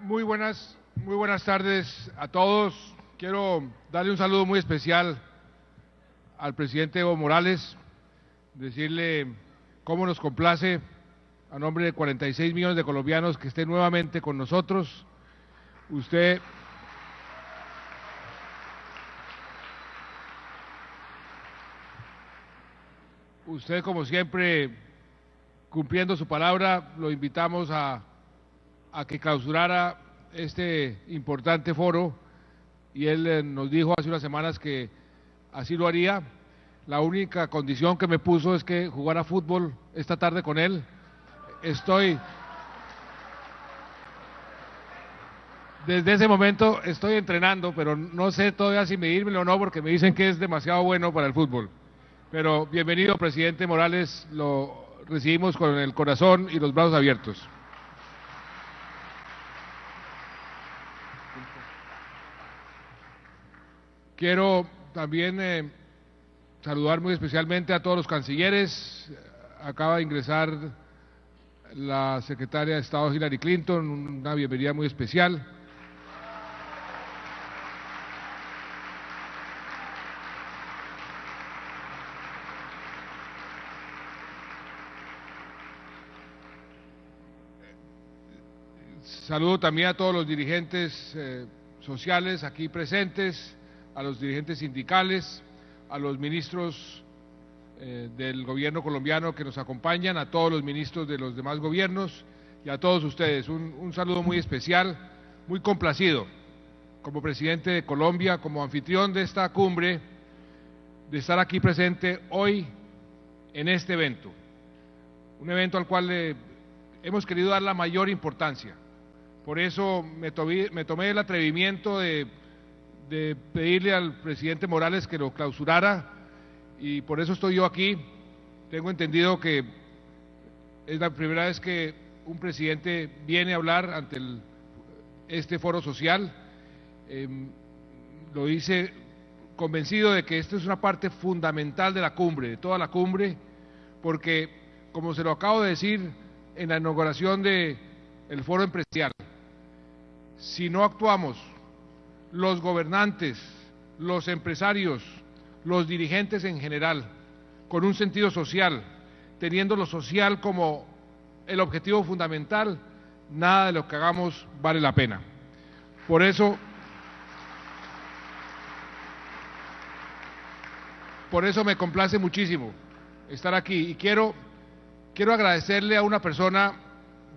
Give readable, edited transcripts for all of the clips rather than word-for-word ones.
Muy buenas tardes a todos. Quiero darle un saludo muy especial al presidente Evo Morales, decirle cómo nos complace a nombre de 46 millones de colombianos que esté nuevamente con nosotros. Usted como siempre, cumpliendo su palabra, lo invitamos a que clausurara este importante foro y él nos dijo hace unas semanas que así lo haría. La única condición que me puso es que jugara fútbol esta tarde con él. Desde ese momento estoy entrenando, pero no sé todavía si medírmelo o no, porque me dicen que es demasiado bueno para el fútbol. Pero bienvenido, presidente Morales, lo recibimos con el corazón y los brazos abiertos. Quiero también saludar muy especialmente a todos los cancilleres. Acaba de ingresar la secretaria de Estado Hillary Clinton, una bienvenida muy especial. Saludo también a todos los dirigentes sociales aquí presentes, a los dirigentes sindicales, a los ministros del gobierno colombiano que nos acompañan, a todos los ministros de los demás gobiernos y a todos ustedes. Un saludo muy especial, muy complacido como presidente de Colombia, como anfitrión de esta cumbre, de estar aquí presente hoy en este evento. Un evento al cual hemos querido dar la mayor importancia. Por eso me tomé el atrevimiento de pedirle al presidente Morales que lo clausurara y por eso estoy yo aquí. Tengo entendido que es la primera vez que un presidente viene a hablar ante este foro social. Lo hice convencido de que esto es una parte fundamental de la cumbre, de toda la cumbre, porque como se lo acabo de decir en la inauguración del foro empresarial, si no actuamos, los gobernantes, los empresarios, los dirigentes en general, con un sentido social, teniendo lo social como el objetivo fundamental, nada de lo que hagamos vale la pena. Por eso me complace muchísimo estar aquí y quiero agradecerle a una persona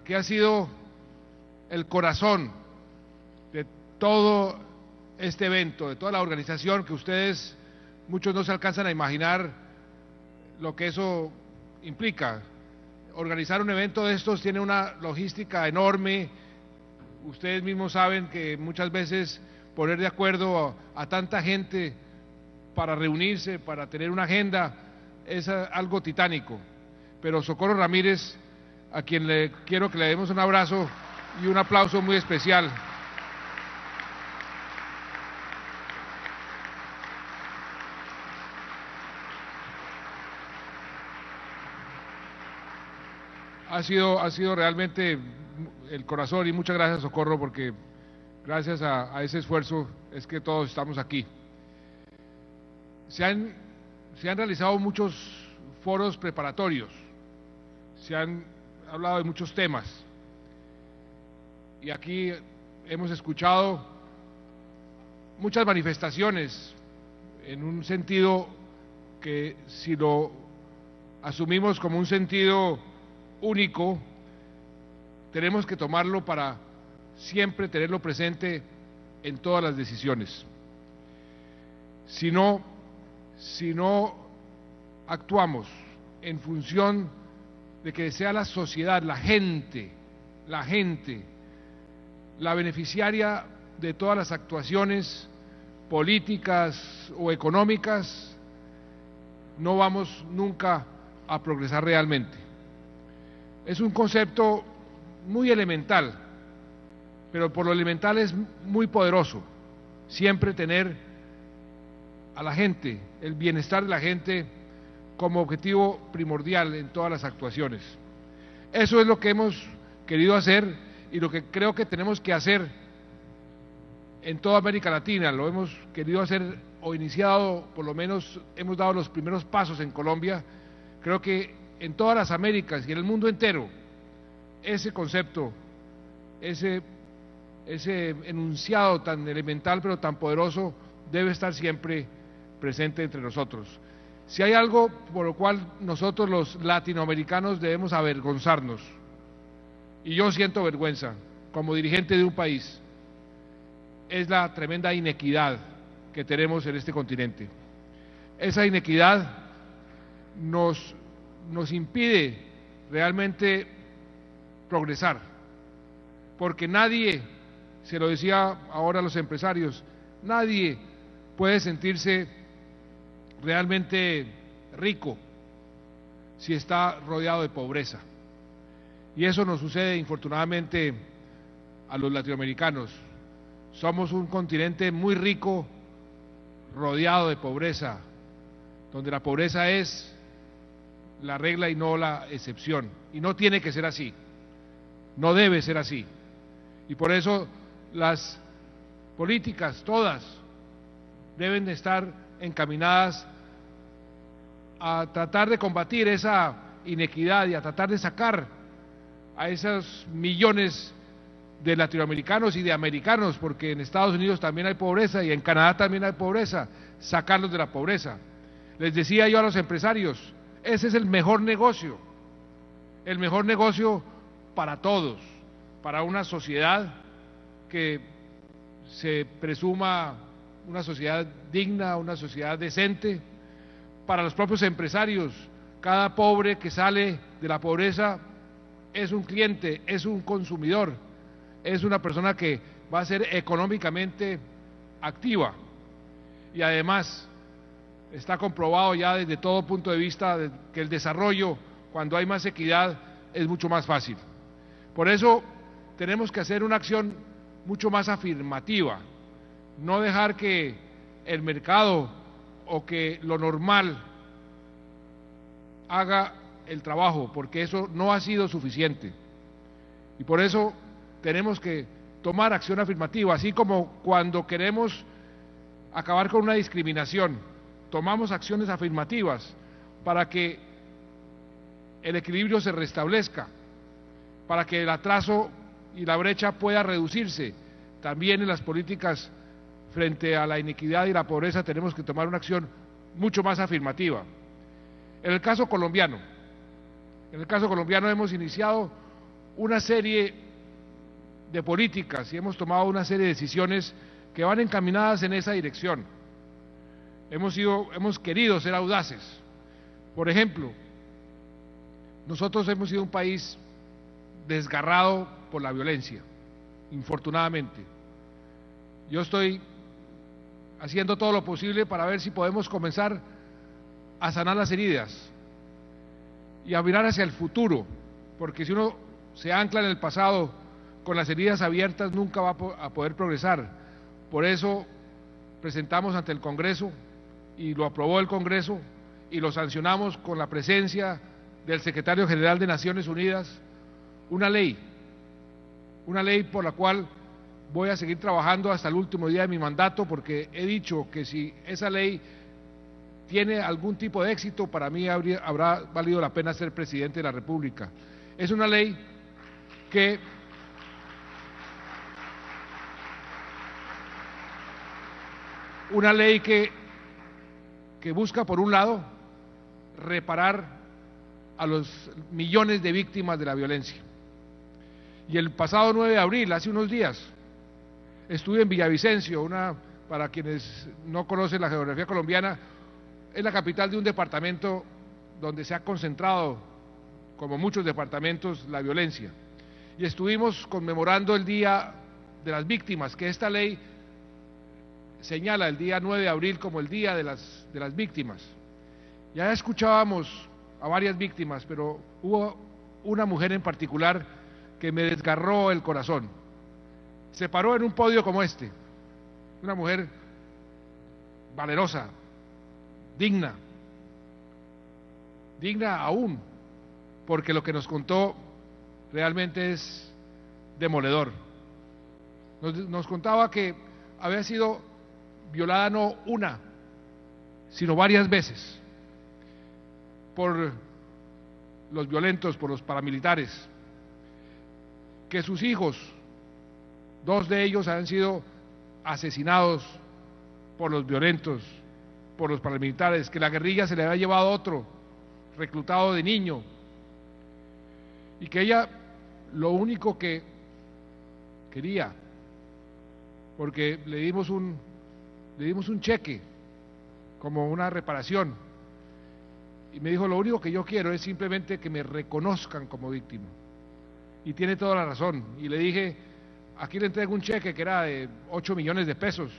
que ha sido el corazón de todo este evento, de toda la organización, que ustedes, muchos no se alcanzan a imaginar lo que eso implica. Organizar un evento de estos tiene una logística enorme. Ustedes mismos saben que muchas veces poner de acuerdo a tanta gente para reunirse, para tener una agenda, es algo titánico. Pero Socorro Ramírez, a quien quiero que le demos un abrazo y un aplauso muy especial. Ha sido realmente el corazón y muchas gracias, Socorro, porque gracias a ese esfuerzo es que todos estamos aquí. Se han realizado muchos foros preparatorios, se han hablado de muchos temas y aquí hemos escuchado muchas manifestaciones en un sentido que, si lo asumimos como un sentido único, tenemos que tomarlo para siempre tenerlo presente en todas las decisiones. Si no actuamos en función de que sea la sociedad, la gente, la beneficiaria de todas las actuaciones políticas o económicas, no vamos nunca a progresar realmente. Es un concepto muy elemental, pero por lo elemental es muy poderoso. Siempre tener a la gente, el bienestar de la gente como objetivo primordial en todas las actuaciones. Eso es lo que hemos querido hacer y lo que creo que tenemos que hacer en toda América Latina. Lo hemos querido hacer o iniciado, por lo menos hemos dado los primeros pasos en Colombia. Creo que en todas las Américas y en el mundo entero, ese concepto, ese enunciado tan elemental pero tan poderoso debe estar siempre presente entre nosotros. Si hay algo por lo cual nosotros los latinoamericanos debemos avergonzarnos, y yo siento vergüenza como dirigente de un país, es la tremenda inequidad que tenemos en este continente. Esa inequidad nos impide realmente progresar, porque nadie, se lo decía ahora a los empresarios, nadie puede sentirse realmente rico si está rodeado de pobreza. Y eso nos sucede infortunadamente a los latinoamericanos. Somos un continente muy rico, rodeado de pobreza, donde la pobreza es la regla y no la excepción. Y no tiene que ser así, no debe ser así. Y por eso las políticas, todas, deben de estar encaminadas a tratar de combatir esa inequidad y a tratar de sacar a esos millones de latinoamericanos y de americanos, porque en Estados Unidos también hay pobreza y en Canadá también hay pobreza, sacarlos de la pobreza. Les decía yo a los empresarios, ese es el mejor negocio para todos, para una sociedad que se presuma una sociedad digna, una sociedad decente, para los propios empresarios. Cada pobre que sale de la pobreza es un cliente, es un consumidor, es una persona que va a ser económicamente activa. Y además está comprobado ya desde todo punto de vista que el desarrollo, cuando hay más equidad, es mucho más fácil. Por eso tenemos que hacer una acción mucho más afirmativa, no dejar que el mercado o que lo normal haga el trabajo, porque eso no ha sido suficiente. Y por eso tenemos que tomar acción afirmativa, así como cuando queremos acabar con una discriminación, tomamos acciones afirmativas para que el equilibrio se restablezca, para que el atraso y la brecha pueda reducirse. También en las políticas frente a la inequidad y la pobreza tenemos que tomar una acción mucho más afirmativa. En el caso colombiano hemos iniciado una serie de políticas y hemos tomado una serie de decisiones que van encaminadas en esa dirección. Hemos querido ser audaces. Por ejemplo, nosotros hemos sido un país desgarrado por la violencia, infortunadamente. Yo estoy haciendo todo lo posible para ver si podemos comenzar a sanar las heridas y a mirar hacia el futuro, porque si uno se ancla en el pasado con las heridas abiertas nunca va a poder progresar. Por eso presentamos ante el Congreso y lo aprobó el Congreso y lo sancionamos con la presencia del Secretario General de Naciones Unidas, una ley por la cual voy a seguir trabajando hasta el último día de mi mandato, porque he dicho que si esa ley tiene algún tipo de éxito, para mí habrá valido la pena ser presidente de la República. Es una ley que busca, por un lado, reparar a los millones de víctimas de la violencia. Y el pasado 9 de abril, hace unos días, estuve en Villavicencio, para quienes no conocen la geografía colombiana, es la capital de un departamento donde se ha concentrado, como muchos departamentos, la violencia. Y estuvimos conmemorando el Día de las Víctimas, que esta ley señala el día 9 de abril como el Día de las Víctimas. Ya escuchábamos a varias víctimas, pero hubo una mujer en particular que me desgarró el corazón. Se paró en un podio como este, una mujer valerosa, digna aún, porque lo que nos contó realmente es demoledor. Nos contaba que había sido violada no una, sino varias veces por los violentos, por los paramilitares, que sus hijos, dos de ellos han sido asesinados por los violentos, por los paramilitares, que la guerrilla se le había llevado a otro, reclutado de niño, y que ella lo único que quería, porque le dimos un cheque como una reparación, y me dijo: lo único que yo quiero es simplemente que me reconozcan como víctima. Y tiene toda la razón. Y le dije: aquí le entrego un cheque que era de 8 millones de pesos.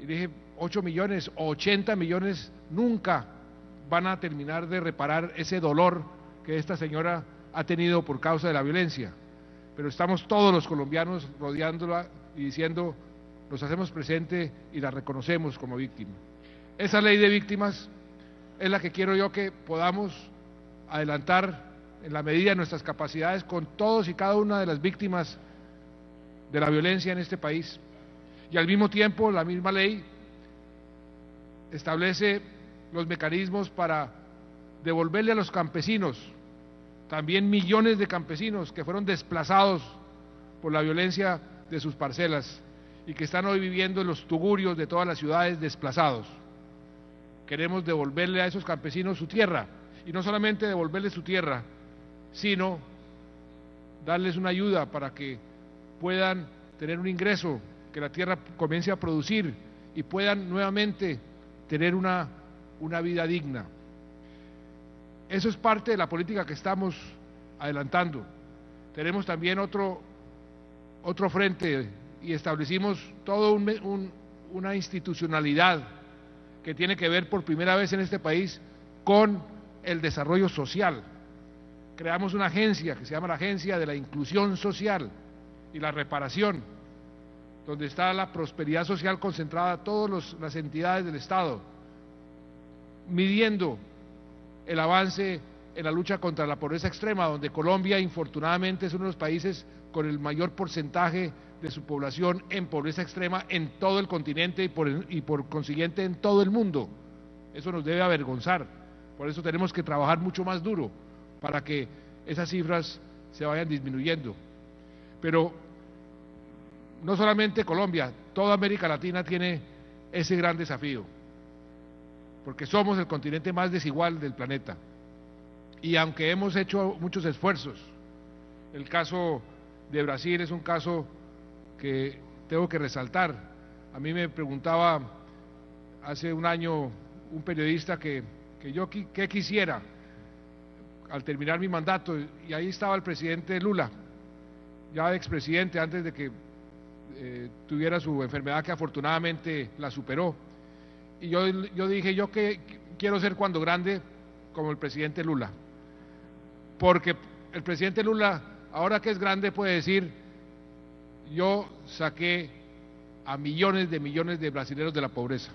Y dije: 8 millones o 80 millones nunca van a terminar de reparar ese dolor que esta señora ha tenido por causa de la violencia. Pero estamos todos los colombianos rodeándola y diciendo: nos hacemos presente y la reconocemos como víctima. Esa ley de víctimas es la que quiero yo que podamos adelantar en la medida de nuestras capacidades con todos y cada una de las víctimas de la violencia en este país. Y al mismo tiempo la misma ley establece los mecanismos para devolverle a los campesinos, también millones de campesinos que fueron desplazados por la violencia de sus parcelas y que están hoy viviendo en los tugurios de todas las ciudades desplazados. Queremos devolverle a esos campesinos su tierra, y no solamente devolverles su tierra, sino darles una ayuda para que puedan tener un ingreso, que la tierra comience a producir y puedan nuevamente tener una vida digna. Eso es parte de la política que estamos adelantando. Tenemos también otro frente y establecimos toda una institucionalidad que tiene que ver por primera vez en este país con el desarrollo social. Creamos una agencia que se llama la Agencia de la Inclusión Social y la Reparación, donde está la prosperidad social concentrada, todas las entidades del Estado, midiendo el avance en la lucha contra la pobreza extrema, donde Colombia, infortunadamente, es uno de los países con el mayor porcentaje de su población en pobreza extrema en todo el continente y por consiguiente en todo el mundo. Eso nos debe avergonzar. Por eso tenemos que trabajar mucho más duro para que esas cifras se vayan disminuyendo. Pero no solamente Colombia, toda América Latina tiene ese gran desafío, porque somos el continente más desigual del planeta. Y aunque hemos hecho muchos esfuerzos, el caso de Brasil es un caso que tengo que resaltar. A mí me preguntaba hace un año un periodista que yo qué quisiera al terminar mi mandato, y ahí estaba el presidente Lula, ya expresidente, antes de que tuviera su enfermedad, que afortunadamente la superó. Y yo dije: yo que quiero ser cuando grande como el presidente Lula, porque el presidente Lula, ahora que es grande, puede decir: yo saqué a millones de brasileños de la pobreza.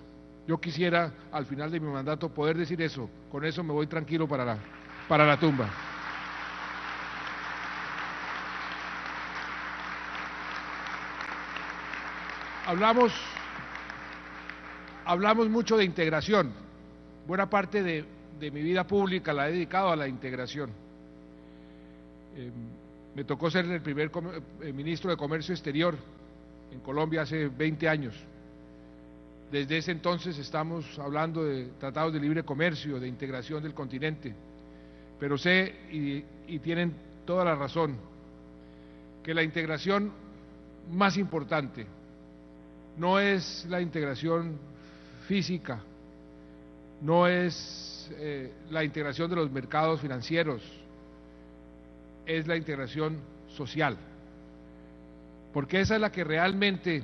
Yo quisiera al final de mi mandato poder decir eso. Con eso me voy tranquilo para la tumba. Hablamos mucho de integración. Buena parte de mi vida pública la he dedicado a la integración. Me tocó ser el primer ministro de Comercio Exterior en Colombia hace 20 años. Desde ese entonces estamos hablando de tratados de libre comercio, de integración del continente. Pero sé, y tienen toda la razón, que la integración más importante no es la integración física, no es la integración de los mercados financieros, es la integración social, porque esa es la que realmente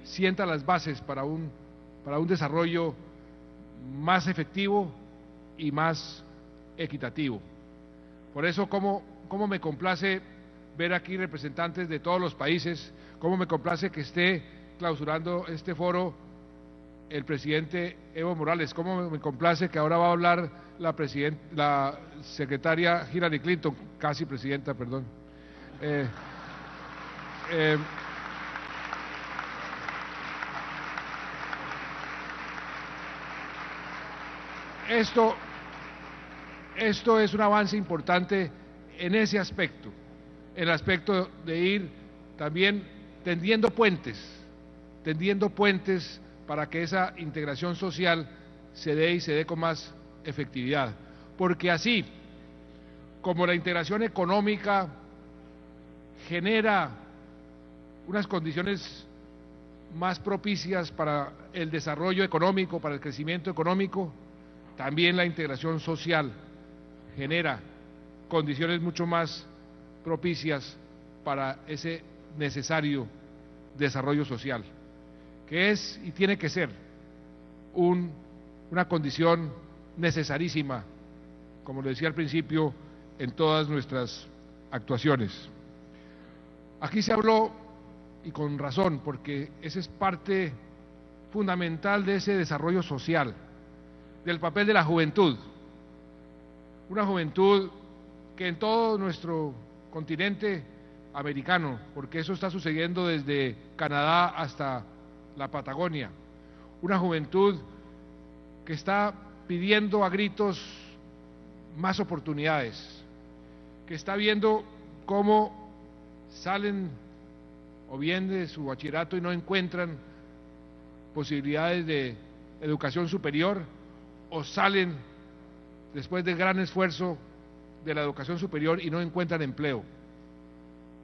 sienta las bases para un desarrollo más efectivo y más equitativo. Por eso, cómo me complace ver aquí representantes de todos los países, cómo me complace que esté clausurando este foro el presidente Evo Morales. Cómo me complace que ahora va a hablar la secretaria Hillary Clinton, casi presidenta, perdón. Esto es un avance importante en ese aspecto, en el aspecto de ir también tendiendo puentes para que esa integración social se dé y se dé con más efectividad. Porque así como la integración económica genera unas condiciones más propicias para el desarrollo económico, para el crecimiento económico, también la integración social genera condiciones mucho más propicias para ese necesario desarrollo social, que es y tiene que ser una condición necesarísima, como lo decía al principio, en todas nuestras actuaciones. Aquí se habló, y con razón, porque esa es parte fundamental de ese desarrollo social, del papel de la juventud. Una juventud que en todo nuestro continente americano, porque eso está sucediendo desde Canadá hasta la Patagonia, una juventud que está pidiendo a gritos más oportunidades, que está viendo cómo salen o bien de su bachillerato y no encuentran posibilidades de educación superior, o salen después del gran esfuerzo de la educación superior y no encuentran empleo.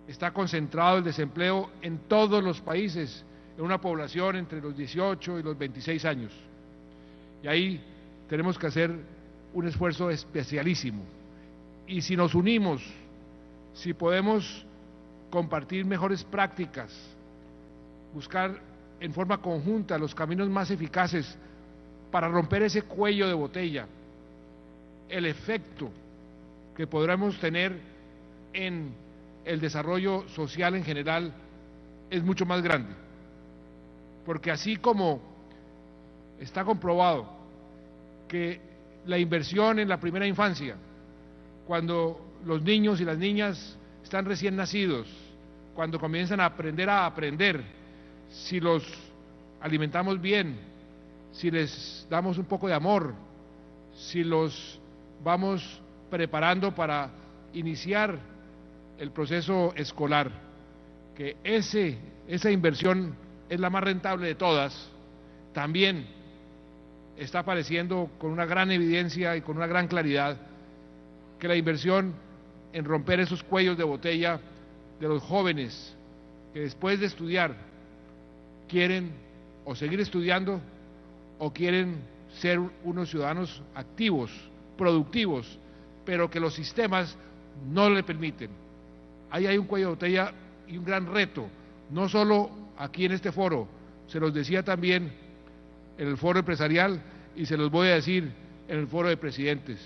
Está concentrado el desempleo en todos los países, en una población entre los 18 y los 26 años. Y ahí tenemos que hacer un esfuerzo especialísimo. Y si nos unimos, si podemos compartir mejores prácticas, buscar en forma conjunta los caminos más eficaces para romper ese cuello de botella, el efecto que podremos tener en el desarrollo social en general es mucho más grande. Porque así como está comprobado que la inversión en la primera infancia, cuando los niños y las niñas están recién nacidos, cuando comienzan a aprender, si los alimentamos bien, si les damos un poco de amor, si los vamos preparando para iniciar el proceso escolar, que esa inversión es la más rentable de todas, también está apareciendo con una gran evidencia y con una gran claridad que la inversión en romper esos cuellos de botella de los jóvenes que después de estudiar quieren o seguir estudiando o quieren ser unos ciudadanos activos, productivos, pero que los sistemas no le permiten. Ahí hay un cuello de botella y un gran reto, no solo aquí en este foro, se los decía también en el foro empresarial y se los voy a decir en el foro de presidentes.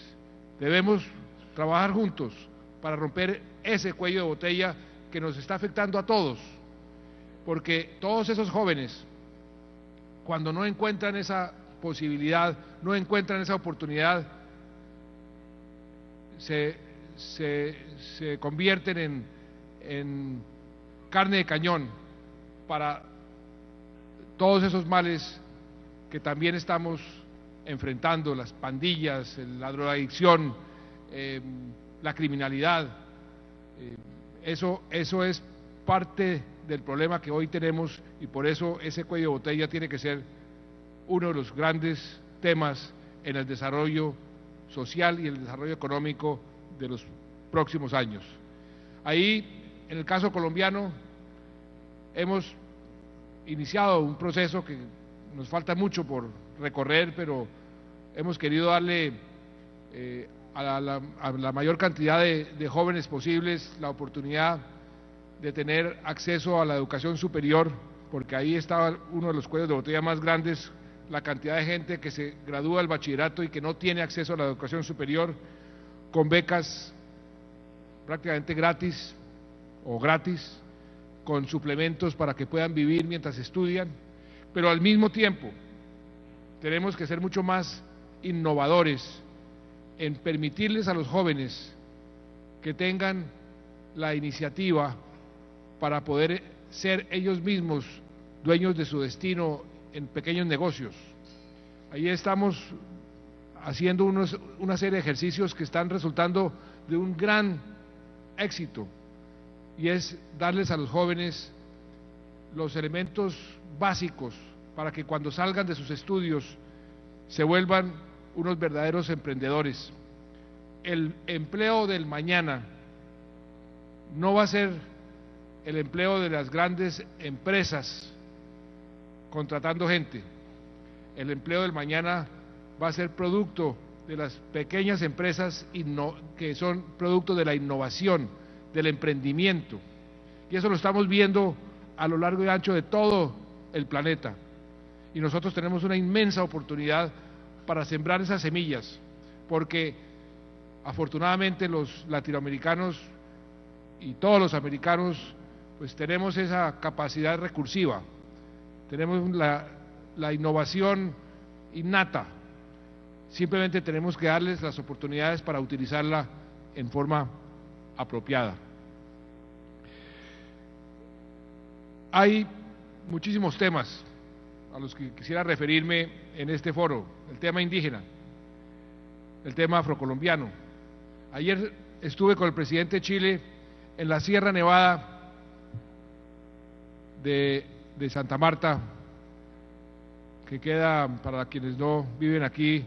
Debemos trabajar juntos para romper ese cuello de botella que nos está afectando a todos, porque todos esos jóvenes, cuando no encuentran esa posibilidad, no encuentran esa oportunidad, se convierten en carne de cañón para todos esos males que también estamos enfrentando, las pandillas, la drogadicción, la criminalidad. Eso es parte del problema que hoy tenemos y por eso ese cuello de botella tiene que ser uno de los grandes temas en el desarrollo social y el desarrollo económico de los próximos años. Ahí, en el caso colombiano, hemos iniciado un proceso que nos falta mucho por recorrer, pero hemos querido darle a la mayor cantidad de jóvenes posibles la oportunidad de tener acceso a la educación superior, porque ahí estaba uno de los cuellos de botella más grandes, la cantidad de gente que se gradúa del bachillerato y que no tiene acceso a la educación superior, con becas prácticamente gratis o gratis, con suplementos para que puedan vivir mientras estudian, pero al mismo tiempo tenemos que ser mucho más innovadores en permitirles a los jóvenes que tengan la iniciativa para poder ser ellos mismos dueños de su destino en pequeños negocios. Ahí estamos haciendo una serie de ejercicios que están resultando de un gran éxito, y es darles a los jóvenes los elementos básicos para que cuando salgan de sus estudios se vuelvan unos verdaderos emprendedores. El empleo del mañana no va a ser el empleo de las grandes empresas contratando gente. El empleo del mañana va a ser producto de las pequeñas empresas que son producto de la innovación, del emprendimiento. Y eso lo estamos viendo a lo largo y ancho de todo el planeta. Y nosotros tenemos una inmensa oportunidad para sembrar esas semillas, porque afortunadamente los latinoamericanos y todos los americanos pues tenemos esa capacidad recursiva, tenemos la innovación innata, simplemente tenemos que darles las oportunidades para utilizarla en forma apropiada. Hay muchísimos temas a los que quisiera referirme en este foro: el tema indígena, el tema afrocolombiano. Ayer estuve con el presidente de Chile en la Sierra Nevada de Santa Marta, que queda, para quienes no viven aquí,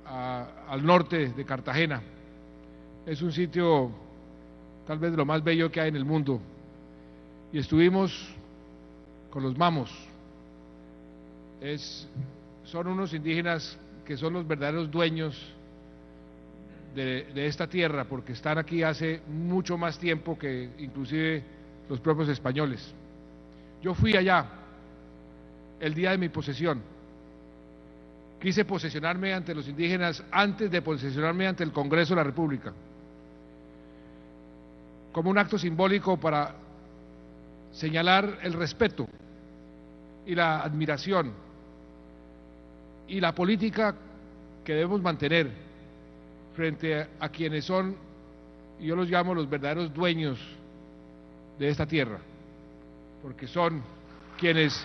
al norte de Cartagena. Es un sitio tal vez de lo más bello que hay en el mundo, y estuvimos con los mamos. Son unos indígenas que son los verdaderos dueños de esta tierra, porque están aquí hace mucho más tiempo que inclusive los propios españoles. Yo fui allá el día de mi posesión. Quise posesionarme ante los indígenas antes de posesionarme ante el Congreso de la República, como un acto simbólico para señalar el respeto y la admiración y la política que debemos mantener frente a quienes son, y yo los llamo los verdaderos dueños de esta tierra, porque son quienes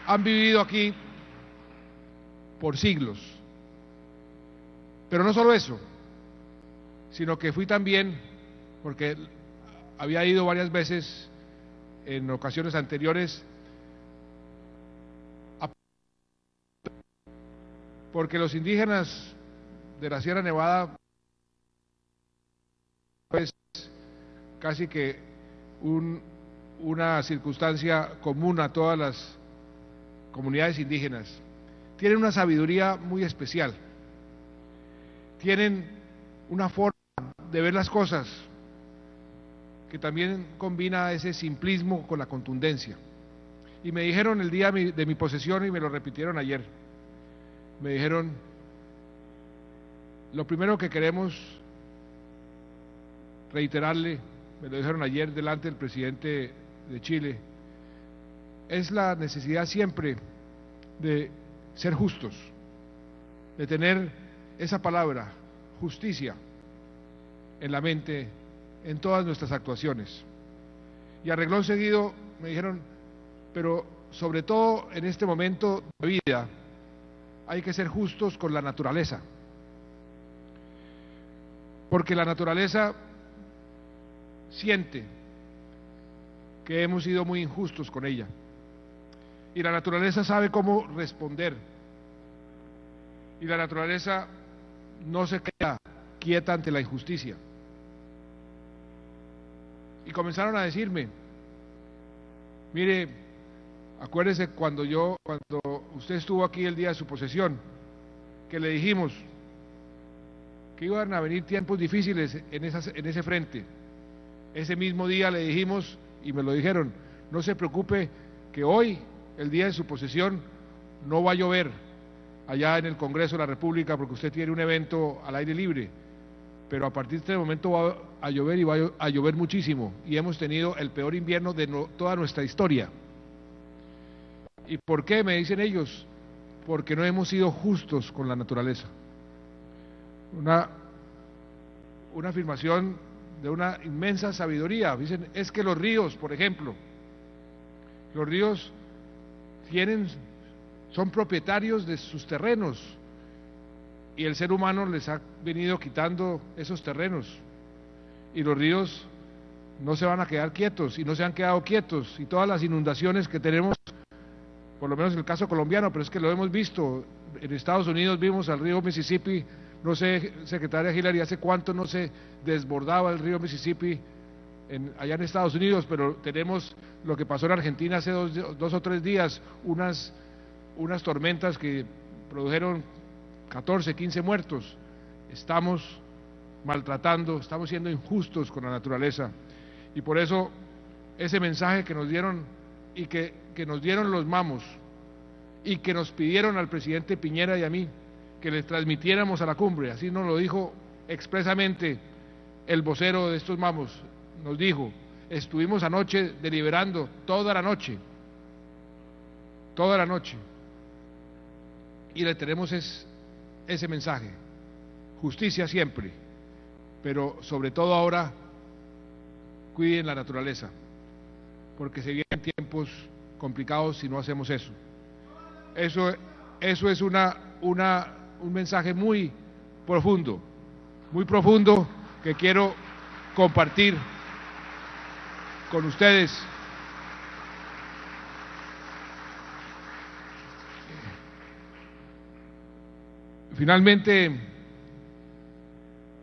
han vivido aquí por siglos. Pero no solo eso, sino que fui también, porque había ido varias veces en ocasiones anteriores, porque los indígenas de la Sierra Nevada es casi que una circunstancia común a todas las comunidades indígenas. Tienen una sabiduría muy especial, tienen una forma de ver las cosas que también combina ese simplismo con la contundencia. Y me dijeron el día de mi posesión, y me lo repitieron ayer, me dijeron: lo primero que queremos reiterarle, me lo dijeron ayer delante del presidente de Chile, es la necesidad siempre de ser justos, de tener esa palabra, justicia, en la mente en todas nuestras actuaciones. Y a renglón seguido me dijeron: pero sobre todo en este momento de vida hay que ser justos con la naturaleza, porque la naturaleza siente que hemos sido muy injustos con ella, y la naturaleza sabe cómo responder, y la naturaleza no se queda quieta ante la injusticia. Y comenzaron a decirme: mire, acuérdese cuando usted estuvo aquí el día de su posesión, que le dijimos que iban a venir tiempos difíciles en ese frente. Ese mismo día le dijimos, y me lo dijeron: no se preocupe, que hoy, el día de su posesión, no va a llover allá en el Congreso de la República, porque usted tiene un evento al aire libre, pero a partir de este momento va a llover y va a llover muchísimo, y hemos tenido el peor invierno de toda nuestra historia. ¿Y por qué? Me dicen ellos, porque no hemos sido justos con la naturaleza. Una afirmación de una inmensa sabiduría. Dicen, es que los ríos, por ejemplo, los ríos son propietarios de sus terrenos, y el ser humano les ha venido quitando esos terrenos, y los ríos no se van a quedar quietos, y no se han quedado quietos, y todas las inundaciones que tenemos, por lo menos en el caso colombiano, pero es que lo hemos visto, en Estados Unidos vimos al río Mississippi, no sé, secretaria Hillary, hace cuánto no se desbordaba el río Mississippi allá en Estados Unidos, pero tenemos lo que pasó en Argentina hace dos o 3 días, unas tormentas que produjeron 14, 15 muertos. Estamos maltratando, estamos siendo injustos con la naturaleza, y por eso ese mensaje que nos dieron y que nos dieron los mamos y que nos pidieron al presidente Piñera y a mí que les transmitiéramos a la cumbre, así nos lo dijo expresamente el vocero de estos mamos, nos dijo, estuvimos anoche deliberando toda la noche, y le tenemos ese mensaje: justicia siempre, pero sobre todo ahora cuiden la naturaleza, porque se vienen tiempos complicados si no hacemos eso. Eso es un mensaje muy profundo que quiero compartir con ustedes. Finalmente,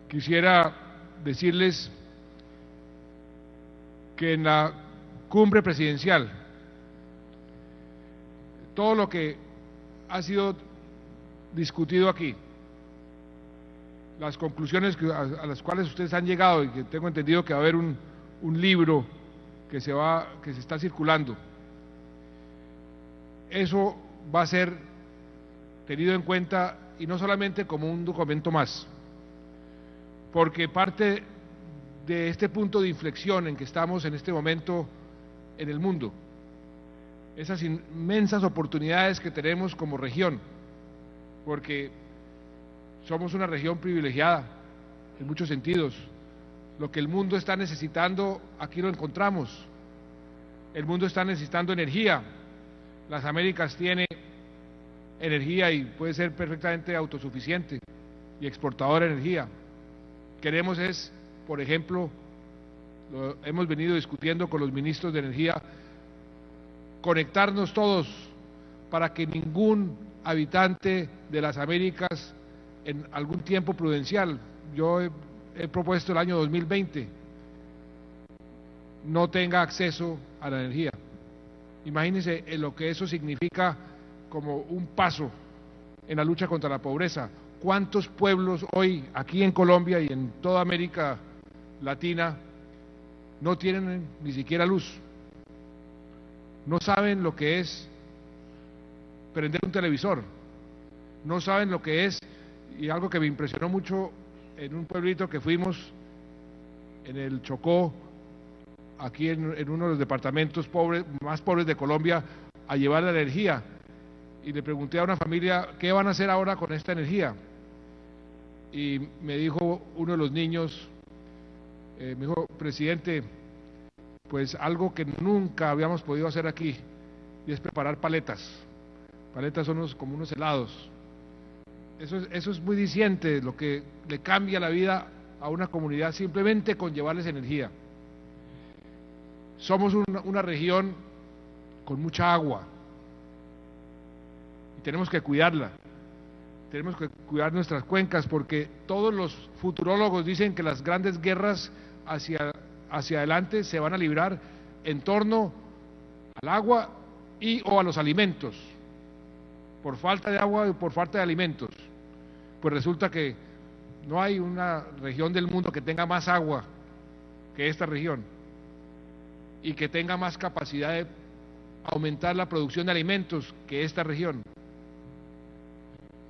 quisiera decirles que en la cumbre presidencial, todo lo que ha sido discutido aquí, las conclusiones a las cuales ustedes han llegado, y que tengo entendido que va a haber un libro que se está circulando, eso va a ser tenido en cuenta, y no solamente como un documento más, porque parte de este punto de inflexión en que estamos en este momento en el mundo, esas inmensas oportunidades que tenemos como región, porque somos una región privilegiada en muchos sentidos. Lo que el mundo está necesitando, aquí lo encontramos. El mundo está necesitando energía. Las Américas tiene energía y puede ser perfectamente autosuficiente y exportadora de energía. Queremos por ejemplo, lo hemos venido discutiendo con los ministros de energía, conectarnos todos para que ningún habitante de las Américas en algún tiempo prudencial, yo he propuesto el año 2020, no tenga acceso a la energía. Imagínense lo que eso significa como un paso en la lucha contra la pobreza. ¿Cuántos pueblos hoy aquí en Colombia y en toda América Latina no tienen ni siquiera luz? No saben lo que es prender un televisor, no saben lo que es, y algo que me impresionó mucho en un pueblito que fuimos en el Chocó, aquí en uno de los departamentos más pobres de Colombia, a llevar la energía, y le pregunté a una familia, ¿qué van a hacer ahora con esta energía? Y me dijo uno de los niños, me dijo, presidente, pues algo que nunca habíamos podido hacer aquí, y es preparar paletas. Paletas son como unos helados. Eso es muy diciente, lo que le cambia la vida a una comunidad simplemente con llevarles energía. Somos una región con mucha agua y tenemos que cuidarla. Tenemos que cuidar nuestras cuencas, porque todos los futurólogos dicen que las grandes guerras hacia adelante se van a librar en torno al agua o a los alimentos, por falta de agua y por falta de alimentos. Pues resulta que no hay una región del mundo que tenga más agua que esta región y que tenga más capacidad de aumentar la producción de alimentos que esta región.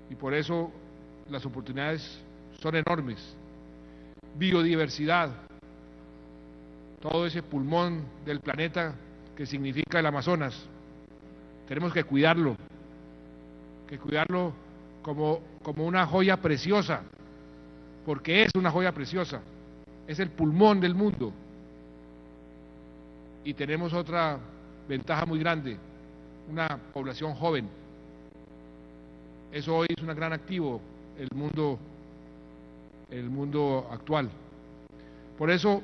Y por eso las oportunidades son enormes. biodiversidad, todo ese pulmón del planeta que significa el Amazonas. Tenemos que cuidarlo como una joya preciosa, porque es una joya preciosa, es el pulmón del mundo. Y tenemos otra ventaja muy grande, una población joven. Eso hoy es un gran activo el mundo actual. Por eso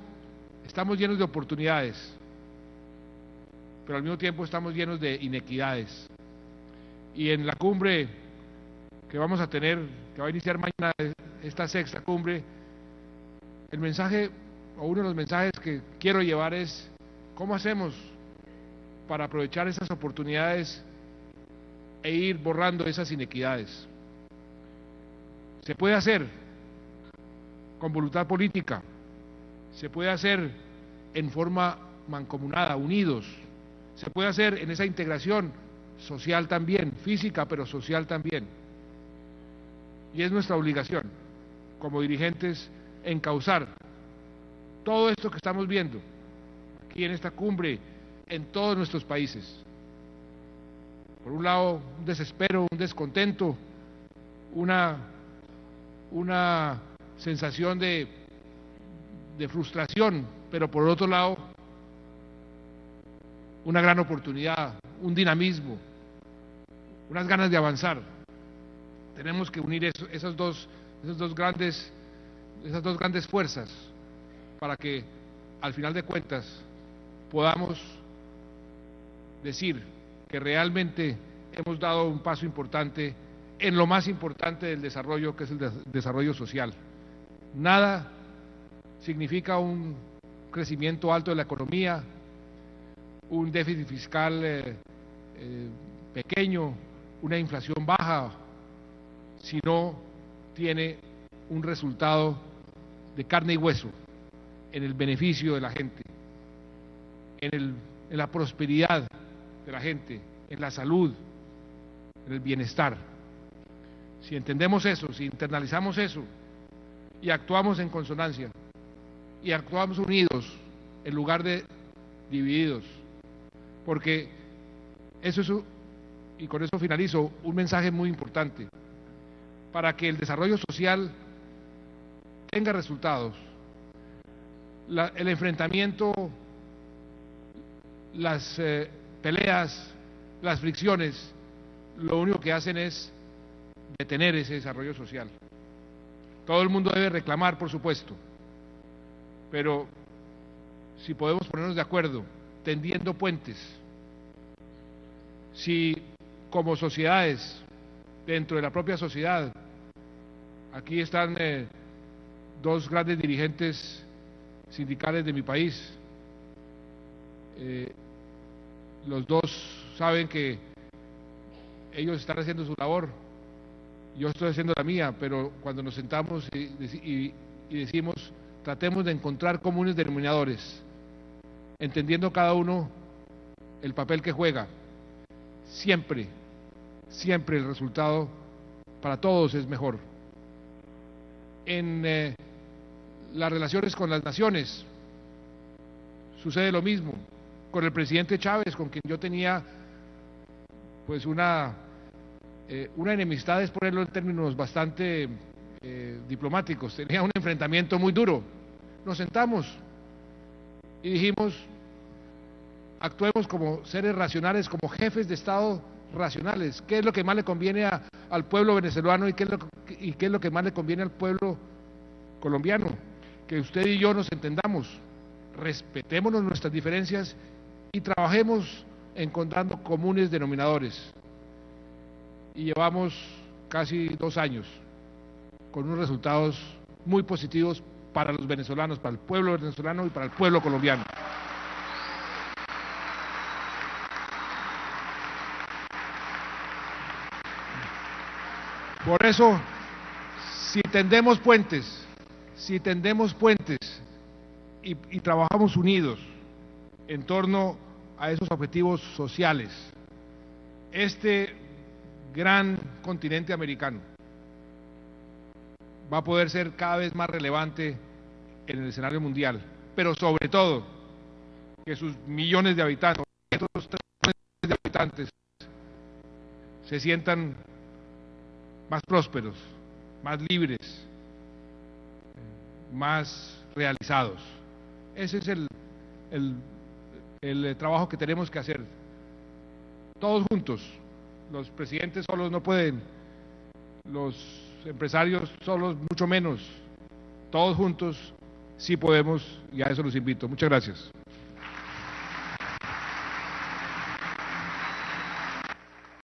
estamos llenos de oportunidades, pero al mismo tiempo estamos llenos de inequidades. Y en la cumbre que vamos a tener, que va a iniciar mañana, esta sexta cumbre, el mensaje, o uno de los mensajes que quiero llevar es: ¿cómo hacemos para aprovechar esas oportunidades e ir borrando esas inequidades? Se puede hacer con voluntad política, se puede hacer en forma mancomunada, unidos, se puede hacer en esa integración social también, física pero social también. Y es nuestra obligación como dirigentes encauzar todo esto que estamos viendo aquí en esta cumbre en todos nuestros países. Por un lado, un desespero, un descontento, una sensación de frustración, pero por otro lado, una gran oportunidad, un dinamismo, unas ganas de avanzar. Tenemos que unir esas dos grandes fuerzas para que al final de cuentas podamos decir que realmente hemos dado un paso importante en lo más importante del desarrollo, que es el desarrollo social. Nada significa un crecimiento alto de la economía, un déficit fiscal pequeño, una inflación baja, si no tiene un resultado de carne y hueso en el beneficio de la gente, en la prosperidad de la gente, en la salud, en el bienestar. Si entendemos eso, si internalizamos eso y actuamos en consonancia y actuamos unidos en lugar de divididos, porque eso es, y con eso finalizo, un mensaje muy importante para que el desarrollo social tenga resultados. El enfrentamiento, las peleas, las fricciones, lo único que hacen es detener ese desarrollo social. Todo el mundo debe reclamar, por supuesto, pero si podemos ponernos de acuerdo, tendiendo puentes, si como sociedades, dentro de la propia sociedad, aquí están dos grandes dirigentes sindicales de mi país, los dos saben que ellos están haciendo su labor, yo estoy haciendo la mía, pero cuando nos sentamos y decimos, tratemos de encontrar comunes denominadores, entendiendo cada uno el papel que juega, siempre el resultado para todos es mejor. En las relaciones con las naciones sucede lo mismo. Con el presidente Chávez, con quien yo tenía pues una enemistad, es ponerlo en términos bastante diplomáticos, tenía un enfrentamiento muy duro. Nos sentamos y dijimos, actuemos como seres racionales, como jefes de Estado racionales. ¿Qué es lo que más le conviene al pueblo venezolano y qué es lo que más le conviene al pueblo colombiano? Que usted y yo nos entendamos, respetémonos nuestras diferencias y trabajemos encontrando comunes denominadores. Y llevamos casi 2 años con unos resultados muy positivos para los venezolanos, para el pueblo venezolano y para el pueblo colombiano. Por eso, si tendemos puentes y trabajamos unidos en torno a esos objetivos sociales, este gran continente americano va a poder ser cada vez más relevante en el escenario mundial, pero sobre todo que sus millones de habitantes, se sientan más prósperos, más libres, más realizados. Ese es el trabajo que tenemos que hacer, todos juntos. Los presidentes solos no pueden, los empresarios solos mucho menos. Todos juntos sí podemos, y a eso los invito. Muchas gracias.